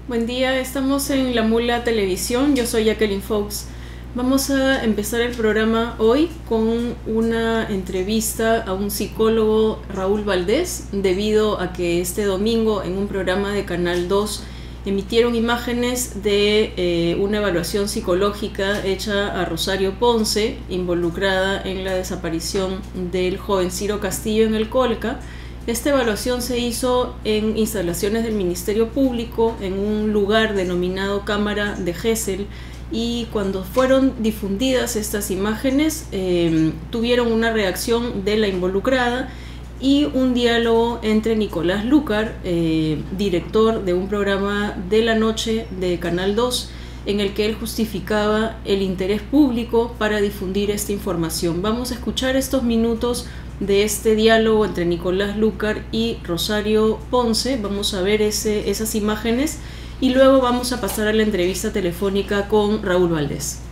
Buen día, estamos en La Mula Televisión, yo soy Jacqueline Fox. Vamos a empezar el programa hoy con una entrevista a un psicólogo, Raúl Valdés, debido a que este domingo en un programa de Canal 2 emitieron imágenes de una evaluación psicológica hecha a Rosario Ponce, involucrada en la desaparición del joven Ciro Castillo en el Colca. Esta evaluación se hizo en instalaciones del Ministerio Público, en un lugar denominado Cámara de Gesell, y cuando fueron difundidas estas imágenes tuvieron una reacción de la involucrada y un diálogo entre Nicolás Lucar, director de un programa de la noche de Canal 2, en el que él justificaba el interés público para difundir esta información. Vamos a escuchar estos minutos de este diálogo entre Nicolás Lucar y Rosario Ponce. Vamos a ver esas imágenes y luego vamos a pasar a la entrevista telefónica con Raúl Valdés.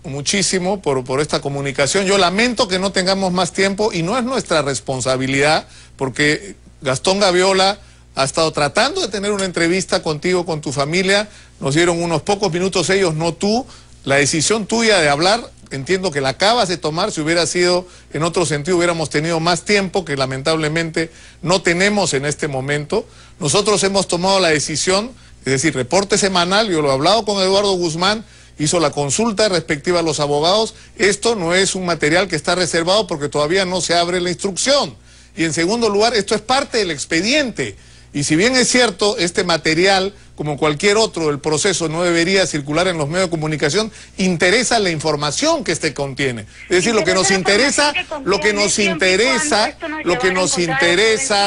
Muchísimo por esta comunicación. Yo lamento que no tengamos más tiempo y no es nuestra responsabilidad porque Gastón Gaviola ha estado tratando de tener una entrevista contigo, con tu familia. Nos dieron unos pocos minutos ellos, no tú. La decisión tuya de hablar, entiendo que la acabas de tomar. Si hubiera sido en otro sentido, hubiéramos tenido más tiempo, que lamentablemente no tenemos en este momento. Nosotros hemos tomado la decisión, es decir, reporte semanal, yo lo he hablado con Eduardo Guzmán, hizo la consulta respectiva a los abogados. Esto no es un material que está reservado porque todavía no se abre la instrucción. Y en segundo lugar, esto es parte del expediente. Y si bien es cierto, este material, como cualquier otro del proceso, no debería circular en los medios de comunicación, interesa la información que este contiene. Es decir, lo que nos interesa,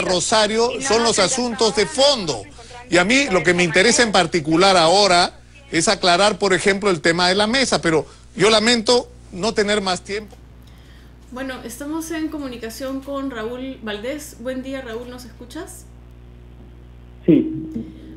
Rosario, son los asuntos de fondo. Y a mí lo que me interesa en particular ahora es aclarar, por ejemplo, el tema de la mesa, pero yo lamento no tener más tiempo. Bueno, estamos en comunicación con Raúl Valdés. Buen día, Raúl, ¿nos escuchas? Sí.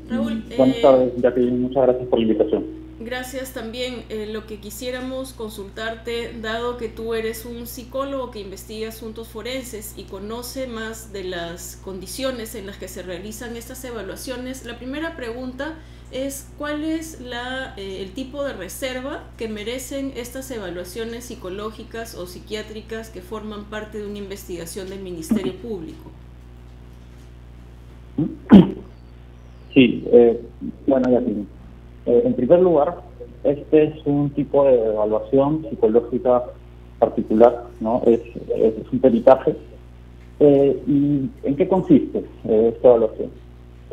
Raúl, buenas tardes, Jacqueline, muchas gracias por la invitación. Gracias también. Lo que quisiéramos consultarte, dado que tú eres un psicólogo que investiga asuntos forenses y conoce más de las condiciones en las que se realizan estas evaluaciones, la primera pregunta es ¿cuál es el tipo de reserva que merecen estas evaluaciones psicológicas o psiquiátricas que forman parte de una investigación del Ministerio Público? Sí, bueno, Jacqueline, en primer lugar, este es un tipo de evaluación psicológica particular, ¿no? Es un peritaje. ¿Y en qué consiste esta evaluación?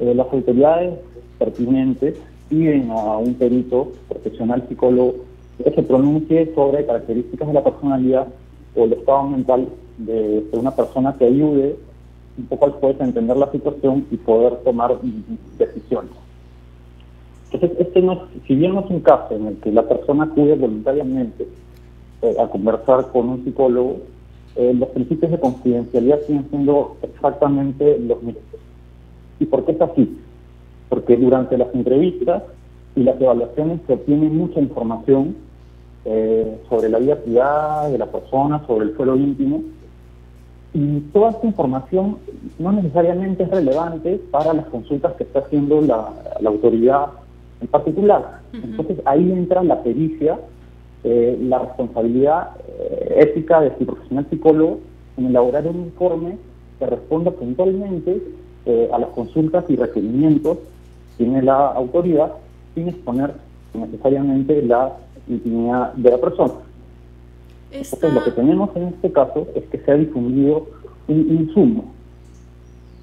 Las autoridades pertinentes piden a un perito profesional psicólogo que se pronuncie sobre características de la personalidad o el estado mental de una persona que ayude un poco al juez a entender la situación y poder tomar decisiones. Entonces, si bien no es un caso en el que la persona acude voluntariamente a conversar con un psicólogo, los principios de confidencialidad siguen siendo exactamente los mismos. ¿Y por qué es así? Porque durante las entrevistas y las evaluaciones se obtiene mucha información sobre la vida privada de la persona, sobre el fuero íntimo, y toda esta información no necesariamente es relevante para las consultas que está haciendo la autoridad en particular. Entonces ahí entra la pericia, la responsabilidad ética de su profesional psicólogo en elaborar un informe que responda puntualmente a las consultas y requerimientos que tiene la autoridad sin exponer necesariamente la intimidad de la persona. Entonces, lo que tenemos en este caso es que se ha difundido un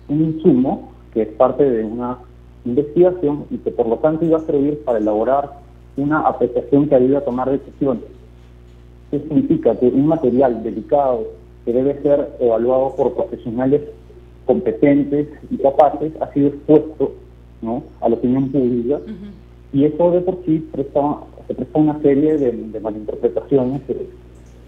insumo que es parte de una investigación y que por lo tanto iba a servir para elaborar una apreciación que ayude a tomar decisiones. Eso significa que un material delicado que debe ser evaluado por profesionales competentes y capaces ha sido expuesto, ¿no?, a la opinión pública, y eso de por sí se presta una serie de malinterpretaciones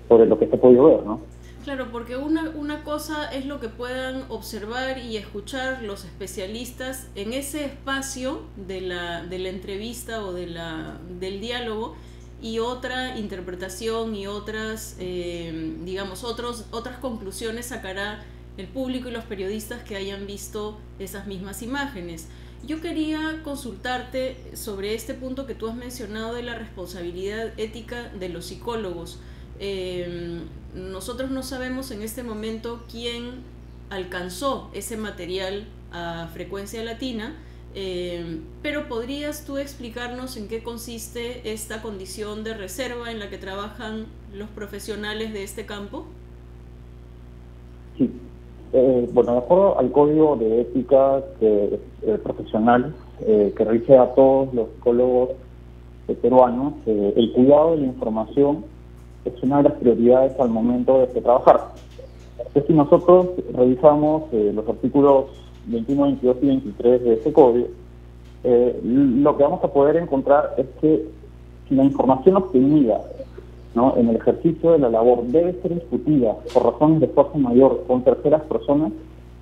sobre lo que se ha podido ver, ¿no? Claro, porque una cosa es lo que puedan observar y escuchar los especialistas en ese espacio de la entrevista o del diálogo, y otra interpretación y otras, otras conclusiones sacará el público y los periodistas que hayan visto esas mismas imágenes. Yo quería consultarte sobre este punto que tú has mencionado de la responsabilidad ética de los psicólogos. Nosotros no sabemos en este momento quién alcanzó ese material a Frecuencia Latina, pero ¿podrías tú explicarnos en qué consiste esta condición de reserva en la que trabajan los profesionales de este campo? Sí. Bueno, de acuerdo al código de ética profesional que rige a todos los psicólogos peruanos, el cuidado de la información es una de las prioridades al momento de trabajar. Entonces, si nosotros revisamos los artículos 21, 22 y 23 de este código, lo que vamos a poder encontrar es que si la información obtenida, ¿no?, en el ejercicio de la labor debe ser discutida por razones de fuerza mayor con terceras personas,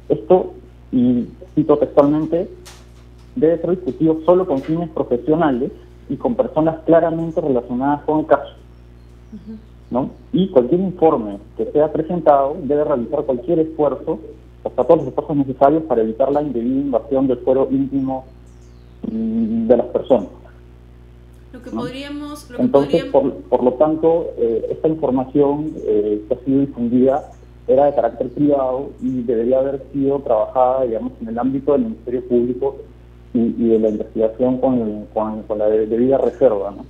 esto, y cito textualmente, debe ser discutido solo con fines profesionales y con personas claramente relacionadas con el caso, ¿no? Y cualquier informe que sea presentado debe realizar cualquier esfuerzo, hasta todos los esfuerzos necesarios para evitar la indebida invasión del fuero íntimo de las personas. Lo que ¿no? podríamos... Entonces, por lo tanto, esta información que ha sido difundida era de carácter privado y debería haber sido trabajada, digamos, en el ámbito del Ministerio Público y de la investigación con la debida reserva, ¿no?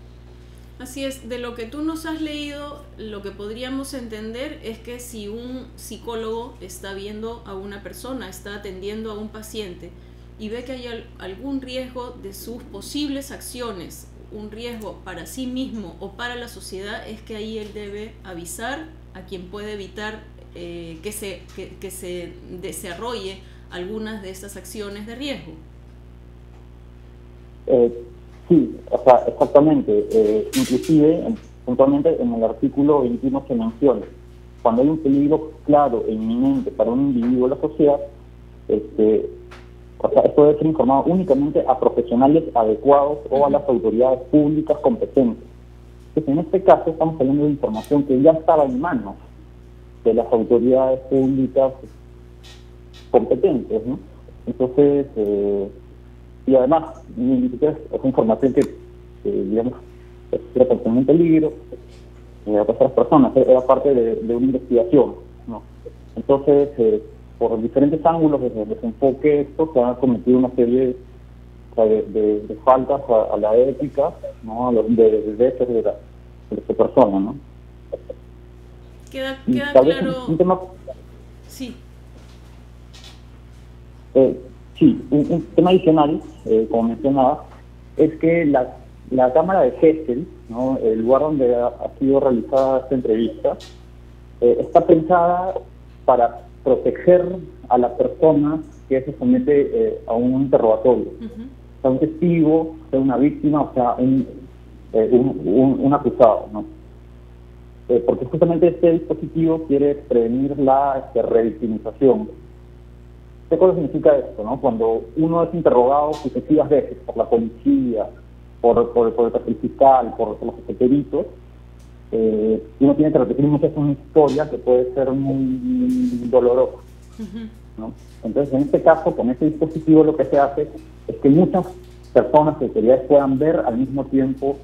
Así es, de lo que tú nos has leído, lo que podríamos entender es que si un psicólogo está viendo a una persona, está atendiendo a un paciente y ve que hay algún riesgo de sus posibles acciones, un riesgo para sí mismo o para la sociedad, es que ahí él debe avisar a quien puede evitar que se desarrolle algunas de estas acciones de riesgo. Sí, o sea, exactamente. Inclusive, puntualmente en el artículo 21 se menciona, cuando hay un peligro claro e inminente para un individuo o la sociedad, o sea, esto debe ser informado únicamente a profesionales adecuados o a las autoridades públicas competentes. Entonces, en este caso estamos hablando de información que ya estaba en manos de las autoridades públicas competentes, ¿no? Entonces, y además, ni siquiera es información que digamos, era con un peligro a otras personas, era parte de una investigación, ¿no? Entonces, por diferentes ángulos desde el desenfoque esto se ha cometido una serie de faltas a la ética, ¿no?, a los derechos de esta persona, ¿no? Queda claro. Un tema, sí. Sí, un tema adicional, como mencionaba, es que la Cámara de Gesell, ¿no?, el lugar donde ha sido realizada esta entrevista, está pensada para proteger a la persona que se somete a un interrogatorio, sea un testigo, sea una víctima, o sea un acusado, ¿no? Porque justamente este dispositivo quiere prevenir la revictimización. ¿Qué cosa significa esto, no? Cuando uno es interrogado sucesivas veces por la policía, por el fiscal, por los peritos, uno tiene que repetir muchas una historia que puede ser muy dolorosa, ¿no? Entonces, en este caso, con este dispositivo lo que se hace es que muchas personas y autoridades puedan ver al mismo tiempo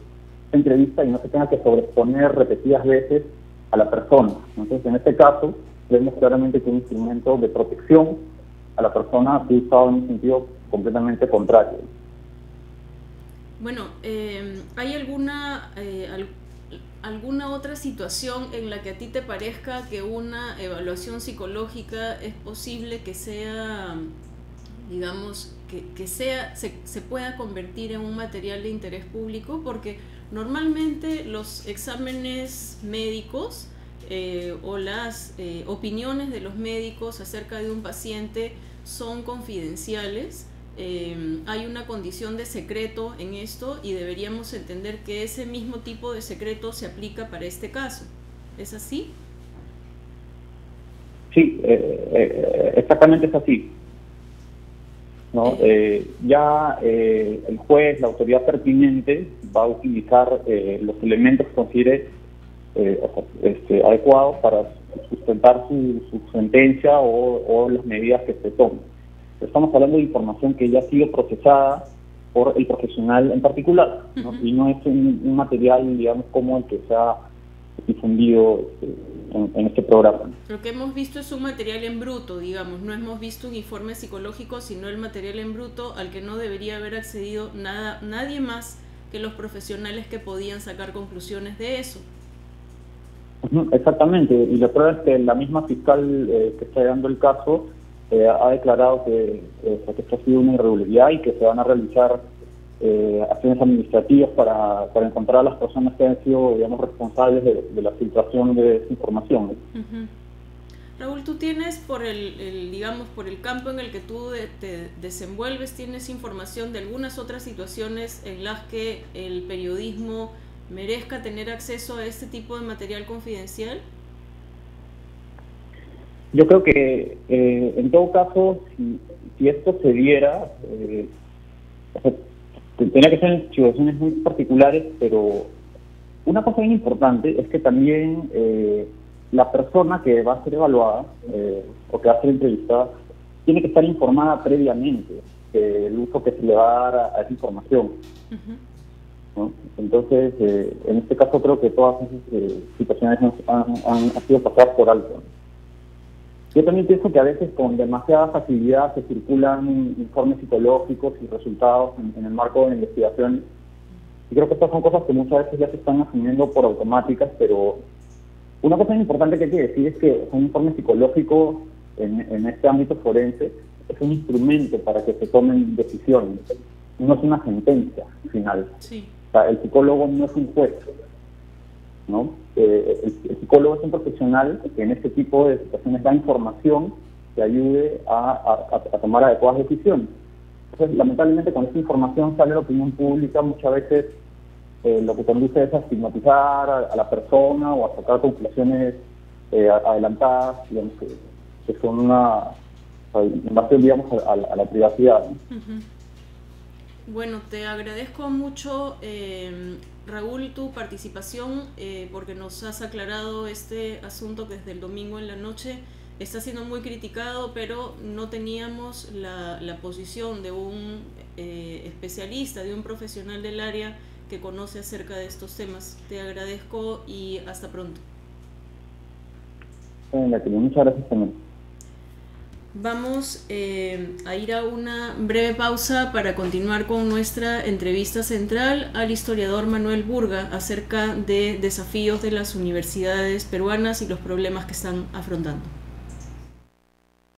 la entrevista y no se tenga que sobreexponer repetidas veces a la persona. Entonces, en este caso, vemos claramente que un instrumento de protección a la persona ha sido usado en un sentido completamente contrario. Bueno, ¿hay alguna otra situación en la que a ti te parezca que una evaluación psicológica es posible que sea, digamos, se pueda convertir en un material de interés público? Porque normalmente los exámenes médicos o las opiniones de los médicos acerca de un paciente son confidenciales. Hay una condición de secreto en esto y deberíamos entender que ese mismo tipo de secreto se aplica para este caso. ¿Es así? Sí, exactamente es así, ¿no? Ya el juez, la autoridad pertinente, va a utilizar los elementos que considere adecuados para sustentar su sentencia o las medidas que se tomen. estamos hablando de información que ya ha sido procesada por el profesional en particular, ¿no? Y no es un material, digamos, como el que se ha difundido en este programa. Lo que hemos visto es un material en bruto, digamos, no hemos visto un informe psicológico, sino el material en bruto al que no debería haber accedido nadie más que los profesionales que podían sacar conclusiones de eso. Exactamente, y la prueba es que la misma fiscal que está llevando el caso ha declarado que esto ha sido una irregularidad y que se van a realizar acciones administrativas para encontrar a las personas que han sido, digamos, responsables de la filtración de esa información. Raúl, tú tienes por digamos, por el campo en el que tú te desenvuelves, tienes información de algunas otras situaciones en las que el periodismo merezca tener acceso a este tipo de material confidencial. Yo creo que en todo caso, si esto se diera, tendría que ser en situaciones muy particulares, pero una cosa bien importante es que también la persona que va a ser evaluada o que va a ser entrevistada tiene que estar informada previamente del uso que se le va a dar a esa información. ¿No? Entonces, en este caso creo que todas esas situaciones han sido pasadas por alto. Yo también pienso que a veces con demasiada facilidad se circulan informes psicológicos y resultados en el marco de investigación. Y creo que estas son cosas que muchas veces ya se están asumiendo por automáticas, pero una cosa importante que hay que decir es que un informe psicológico en este ámbito forense es un instrumento para que se tomen decisiones, no es una sentencia final. Sí. O sea, el psicólogo no es un juez, ¿no? El psicólogo es un profesional que en este tipo de situaciones da información que ayude a tomar adecuadas decisiones. Entonces, lamentablemente, con esta información sale la opinión pública, muchas veces lo que conduce es a estigmatizar a la persona o a sacar conclusiones adelantadas, digamos, que son una invasión, digamos, a la privacidad, ¿no? Bueno, te agradezco mucho, Raúl, tu participación, porque nos has aclarado este asunto que desde el domingo en la noche está siendo muy criticado, pero no teníamos la posición de un especialista, de un profesional del área que conoce acerca de estos temas. Te agradezco y hasta pronto. Muchas gracias también. Vamos a ir a una breve pausa para continuar con nuestra entrevista central al historiador Manuel Burga acerca de desafíos de las universidades peruanas y los problemas que están afrontando.